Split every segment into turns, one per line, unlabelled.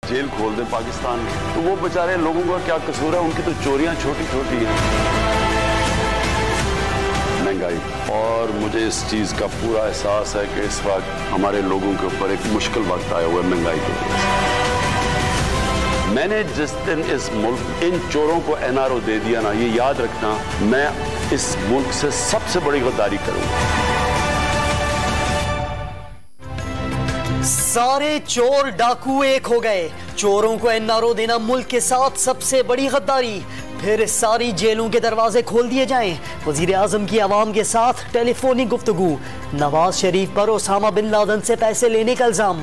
Jail खोल दे पाकिस्तान में, तो वो बेचारे लोगों का क्या कसूर है? उनकी तो चोरियां छोटी छोटी हैं। महंगाई, और मुझे इस चीज का पूरा एहसास है कि इस वक्त हमारे लोगों के ऊपर एक मुश्किल वक्त आया हुआ है महंगाई के वजह से। मैंने जिस दिन इस मुल्क इन चोरों को NRO दे दिया ना, ये याद रखना, मैं इस मुल्क से सबसे बड़ी गद्दारी करूंगा।
सारे चोर डाकू एक हो गए। चोरों को NRO देना मुल्क के साथ सबसे बड़ी गद्दारी। फिर सारी जेलों के दरवाजे खोल दिए जाएं। वजीर आजम की आवाम के साथ टेलीफोनिक गुफ्तगू। नवाज शरीफ पर ओसामा बिन लादेन से पैसे लेने का इल्जाम।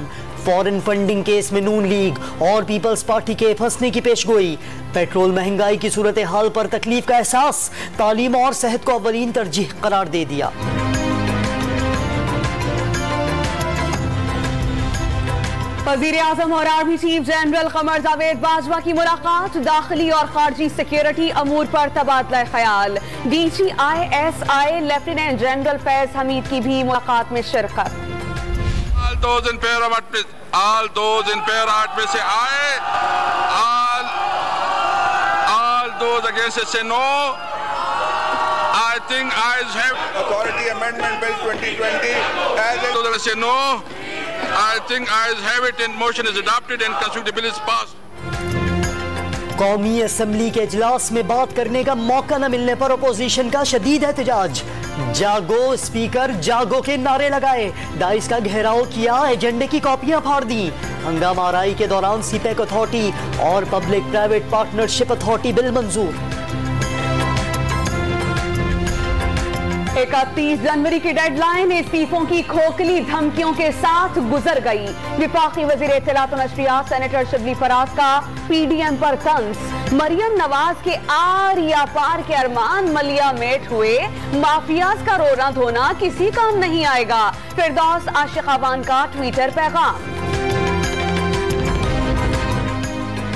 फॉरेन फंडिंग केस में नून लीग और पीपल्स पार्टी के फंसने की पेशगोई। पेट्रोल महंगाई की सूरत हाल पर तकलीफ का एहसास। तालीम और सेहत को अव्वलीन तरजीह करार दे दिया।
वज़ीर आज़म और army chief general Qamar Javed Bajwa की मुलाकात। दाखिली और खारजी सिक्योरिटी अमूर पर तबादला ख्याल। DGI-SI lieutenant general Faiz Hamid की भी मुलाकात में शिरकत।
All those in favor of से आए, all those against it say no. I think ayes have authority amendment bill 2020 as those say no. I think ayes have it and motion is adopted and constitutional bill is passed.
कौमी assembly के इजलास में बात करने का मौका न मिलने पर अपोजिशन का शदीद एहतजाज। जागो स्पीकर जागो के नारे लगाए। डाइस का घेराव किया, एजेंडे की कॉपियां फाड़ दी। हंगामा आराई के दौरान सीपैक अथॉरिटी और public private partnership authority bill मंजूर।
31 जनवरी की डेडलाइन इस्तीफों की खोखली धमकियों के साथ गुजर गई। विफाकी वजीर इत्तलात और नशरियात सेनेटर शिबली फराज का PDM पर तंज। मरियम नवाज के आर या पार के अरमान मलिया मेट हुए। माफियाज का रोना धोना किसी काम नहीं आएगा। फिरदौस आशिकाबान का ट्विटर पैगाम।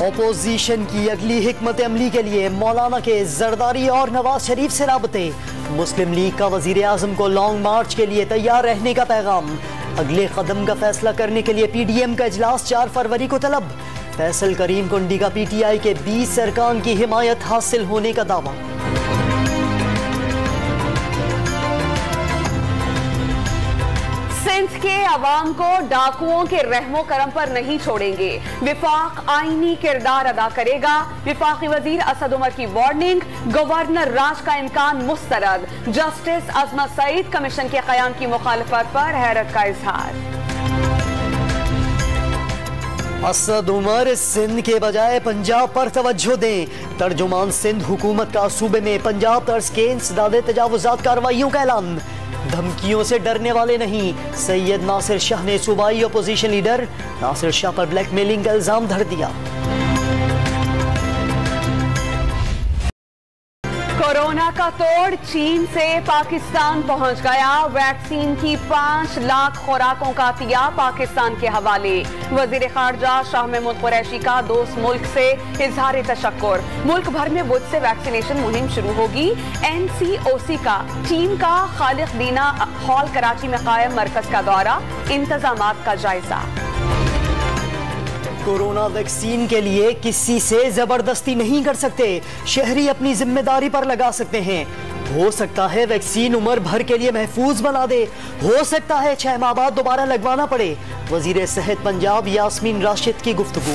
ओपोजिशन की अगली हिकमत अमली के लिए मौलाना के जरदारी और नवाज शरीफ से राबते। मुस्लिम लीग का वजीर आजम को लॉन्ग मार्च के लिए तैयार रहने का पैगाम। अगले कदम का फैसला करने के लिए PDM का इजलास 4 फरवरी को तलब। फैसल करीम कुंडी का PTI के 20 अरकान की हिमायत हासिल होने का दावा।
सिंध के अवाम को डाकुओं के रहमो करम पर नहीं छोड़ेंगे। विफाक आईनी किरदार अदा करेगा। विफाकी वजीर असद उमर की वार्निंग। गवर्नर राज का इम्कान मुस्तरद। जस्टिस अजमत सईद कमीशन के कयाम की मुखालफत पर हैरत का इजहार।
असद उमर सिंध के बजाय पंजाब पर तवज्जो दें। तर्जुमान सिंध हुकूमत का सूबे में पंजाब तर्ज के इंसदादे तजावुजात कार्रवाइयों का ऐलान। धमकियों से डरने वाले नहीं। सैयद नासिर शाह ने सूबाई अपोजिशन लीडर नासिर शाह पर ब्लैकमेलिंग का इल्जाम धर दिया।
कोरोना का तोड़ चीन से पाकिस्तान पहुंच गया। वैक्सीन की 5 लाख खुराकों का अतिया पाकिस्तान के हवाले। वजीर खारजा शाह महमूद कुरैशी का दोस्त मुल्क से इजहार तशक्कुर। मुल्क भर में बुध से वैक्सीनेशन मुहिम शुरू होगी। NCOC का टीम का खालिद दीना हॉल कराची में कायम मरकज का दौरा। इंतजामात का जायजा।
कोरोना वैक्सीन के लिए किसी से जबरदस्ती नहीं कर सकते। शहरी अपनी जिम्मेदारी पर लगा सकते हैं। हो सकता है वैक्सीन उम्र भर के लिए महफूज बना दे। हो सकता है 6 माह बाद दोबारा लगवाना पड़े। वजीर सेहत पंजाब यास्मीन राशिद की गुफ्तगू।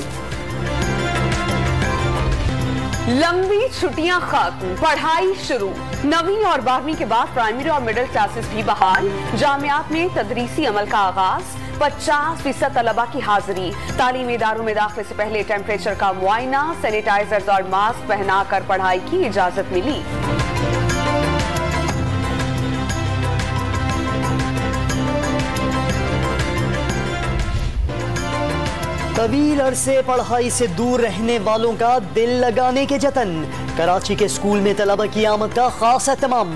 लंबी छुट्टियां खत्म, पढ़ाई शुरू। 9वीं और 12वीं के बाद प्राइमरी और मिडिल क्लासेस भी बहाल। जामियात में तदरीसी अमल का आगाज। 50% तलबा की हाजिरी। तालीमी इदारों में दाखिले से पहले टेम्परेचर का मुआयना। सैनिटाइजर्स और मास्क पहनाकर पढ़ाई की इजाजत मिली।
तवील अरसे पढ़ाई से दूर रहने वालों का दिल लगाने के जतन। कराची के स्कूल में तलबा की आमद का खास एहतमाम।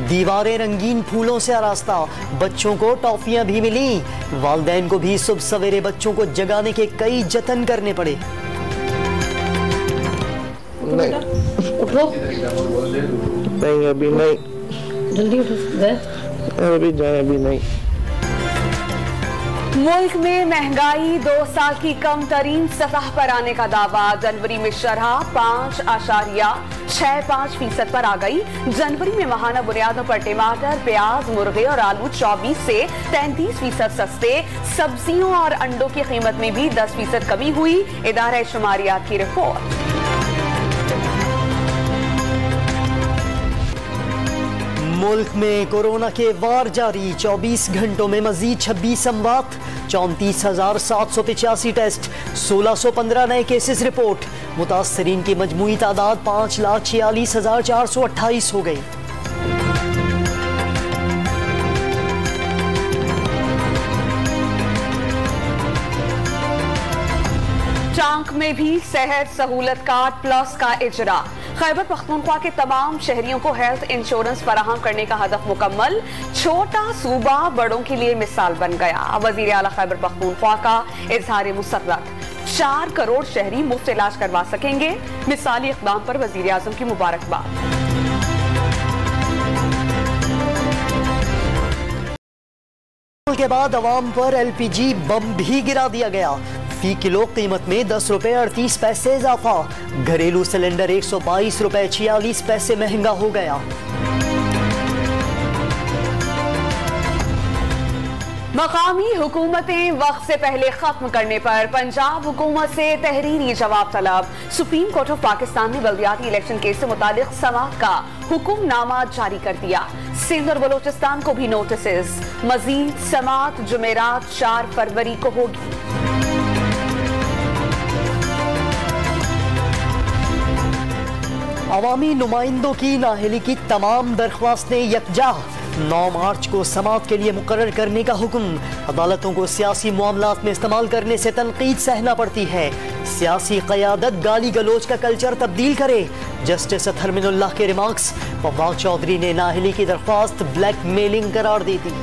दीवारें रंगीन फूलों से आरास्ता। बच्चों को टॉफियां भी मिली। वालिदैन को भी सुबह सवेरे बच्चों को जगाने के कई जतन करने पड़े।
नहीं अभी नहीं, जल्दी उठो, अभी जाए, अभी नहीं।
मुल्क में महंगाई 2 साल की कम तरीन सतह पर आने का दावा। जनवरी में शरह 5.65% पर आ गई। जनवरी में माहाना बुनियादों पर टमाटर, प्याज, मुर्गे और आलू 24 से 33% सस्ते। सब्जियों और अंडों की कीमत में भी 10% कमी हुई। इदारा शुमारियात की रिपोर्ट।
मुल्क में कोरोना के वार जारी। 24 घंटों में मजीद 26 अमवात, 34,785 टेस्ट, 1615 नए केसेस रिपोर्ट। मुतासरीन की मजमूई तादाद 5,46,428 हो गई।
चांक में भी सेहत सहूलत कार्ड प्लस का इजरा। खैबर पख्तूनख्वा के तमाम शहरियों को हेल्थ इंश्योरेंस फराहम करने का हदफ मुकम्मल। छोटा सूबा बड़ों के लिए मिसाल बन गया। वजीर आला खैबर पख्तूनख्वा का इजहार मुसर्रत। 4 करोड़ शहरी मुफ्त इलाज करवा सकेंगे। मिसाली इक़दाम पर वजीर आज़म की मुबारकबाद।
के बाद अवाम पर LPG बम भी गिरा दिया गया। फी किलो कीमत में 10 रुपए 38 पैसे इजाफा। घरेलू सिलेंडर 122 रुपए 46 पैसे महंगा हो गया।
मकामी हुकूमतें वक्त से पहले खत्म करने पर पंजाब हुकूमत से तहरीरी जवाब तलब। सुप्रीम कोर्ट ऑफ पाकिस्तान ने बल्दियाती इलेक्शन केस से मुतालिक समाअत का हुक्मनामा जारी कर दिया। सिंध और बलोचिस्तान को भी नोटिस। मजीद समाअत जुमेरात 4 फरवरी को होगी।
अवामी नुमाइंदों की नाअहली की तमाम दरख्वास्तें यकजा। 9 मार्च को समाअत के लिए मुकर्रर करने का हुक्म। अदालतों को सियासी मामलात में इस्तेमाल करने से तनकीद सहना पड़ती है। सियासी क़यादत गाली गलोच का कल्चर तब्दील करे। जस्टिस अतहर मिनुल्लाह के रिमार्क्स। फवाद चौधरी ने नाअहली की दरख्वास्त ब्लैकमेलिंग करार दी थी।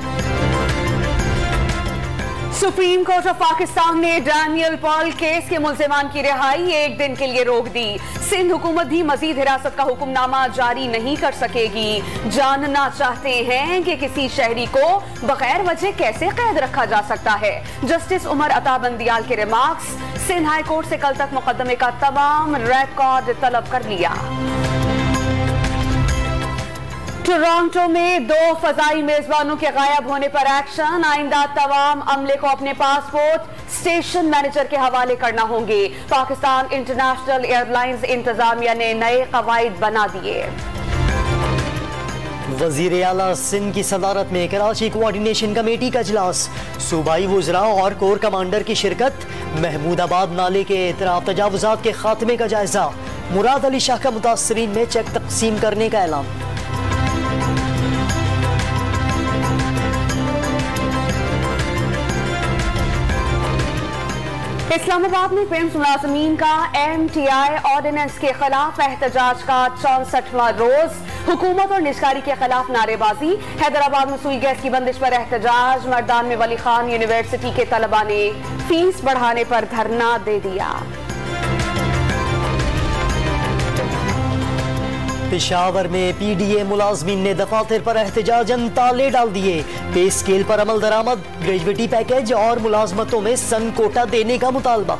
सुप्रीम कोर्ट ऑफ पाकिस्तान ने डैनियल पॉल केस के मुल्जिमान की रिहाई 1 दिन के लिए रोक दी। सिंध हुकूमत भी मजीद हिरासत का हुक्मनामा जारी नहीं कर सकेगी। जानना चाहते हैं कि किसी शहरी को बगैर वजह कैसे कैद रखा जा सकता है। जस्टिस उमर अता बंदियाल के रिमार्क्स। सिंध हाई कोर्ट से कल तक मुकदमे का तमाम रिकॉर्ड तलब कर लिया। टोरंटो में 2 फजाई मेजबानों के गायब होने पर एक्शन। आइंदा तमाम अमले को अपने पासपोर्ट स्टेशन मैनेजर के हवाले करना होंगे। पाकिस्तान इंटरनेशनल एयरलाइंस इंतजामिया ने नए कवायद बना दिए।
वजीर आला सिंध की सदारत में कराची कोऑर्डिनेशन कमेटी का इजलास। सूबाई वुज़रा और कोर कमांडर की शिरकत। महमूदाबाद नाले के एतराफ तजावुजात के खात्मे का जायजा। मुराद अली शाह का मुतासरीन में चेक तकसीम करने का ऐलान।
इस्लामाबाद में पेंस मुलाजमीन का MTI ऑर्डिनेंस के खिलाफ एहतजाज का 64वां रोज। हुकूमत और निजकारी के खिलाफ नारेबाजी। हैदराबाद में सुई गैस की बंदिश पर एहतजाज। मर्दान में वली खान यूनिवर्सिटी के तलबा ने फीस बढ़ाने पर धरना दे दिया।
पेशावर में PDA मुलाजमीन ने दफातर पर एहतजाजन ताले डाल दिए। पे स्केल पर अमल दरामद, ग्रेजुएटी पैकेज और मुलाजमतों में सन कोटा देने का मुतालबा।